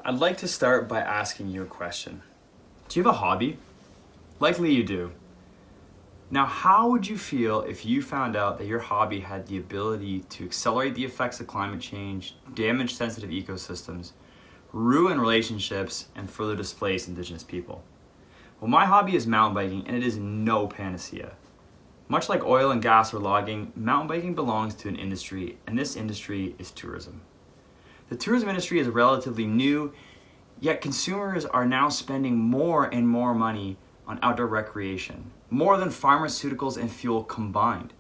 I'd like to start by asking you a question. Do you have a hobby? Likely you do. Now, how would you feel if you found out that your hobby had the ability to accelerate the effects of climate change, damage sensitive ecosystems, ruin relationships, and further displace indigenous people? Well, my hobby is mountain biking, and it is no panacea. Much like oil and gas or logging, mountain biking belongs to an industry, and this industry is tourism. The tourism industry is relatively new, yet consumers are now spending more and more money on outdoor recreation, more than pharmaceuticals and fuel combined.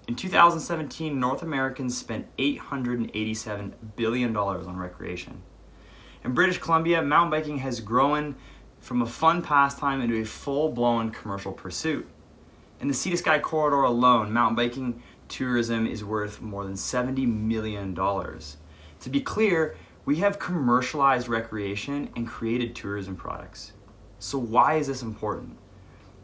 In 2017, North Americans spent $887 billion on recreation. In British Columbia, mountain biking has grown from a fun pastime into a full-blown commercial pursuit. In the Sea to Sky corridor alone, mountain biking tourism is worth more than $70 million. To be clear, we have commercialized recreation and created tourism products. So why is this important?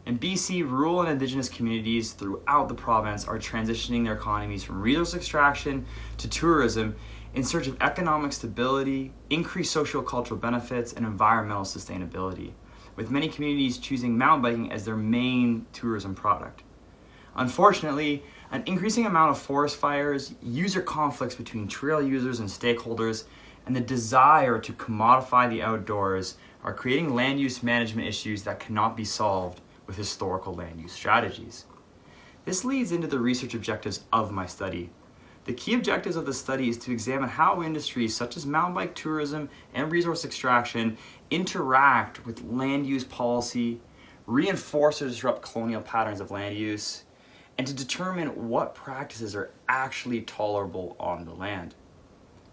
In BC, rural and indigenous communities throughout the province are transitioning their economies from resource extraction to tourism in search of economic stability, increased socio-cultural benefits, and environmental sustainability, with many communities choosing mountain biking as their main tourism product. Unfortunately, an increasing amount of forest fires, user conflicts between trail users and stakeholders, and the desire to commodify the outdoors are creating land use management issues that cannot be solved with historical land use strategies. This leads into the research objectives of my study. The key objectives of the study is to examine how industries such as mountain bike tourism and resource extraction interact with land use policy, reinforce or disrupt colonial patterns of land use, and to determine what practices are actually tolerable on the land.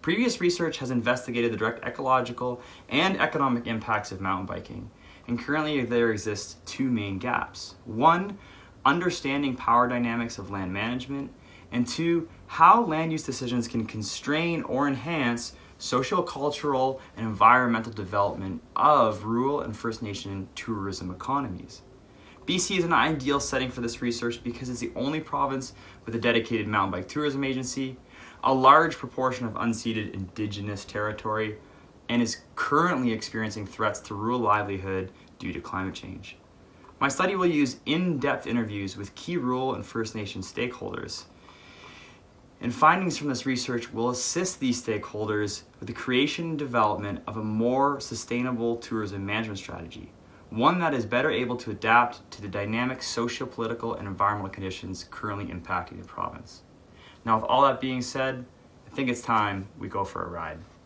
Previous research has investigated the direct ecological and economic impacts of mountain biking, and currently there exist two main gaps. One, understanding power dynamics of land management, and two, how land use decisions can constrain or enhance socio-cultural and environmental development of rural and First Nation tourism economies. BC is an ideal setting for this research because it's the only province with a dedicated mountain bike tourism agency, a large proportion of unceded Indigenous territory, and is currently experiencing threats to rural livelihood due to climate change. My study will use in-depth interviews with key rural and First Nation stakeholders. And findings from this research will assist these stakeholders with the creation and development of a more sustainable tourism management strategy, one that is better able to adapt to the dynamic socio-political and environmental conditions currently impacting the province. Now, with all that being said, I think it's time we go for a ride.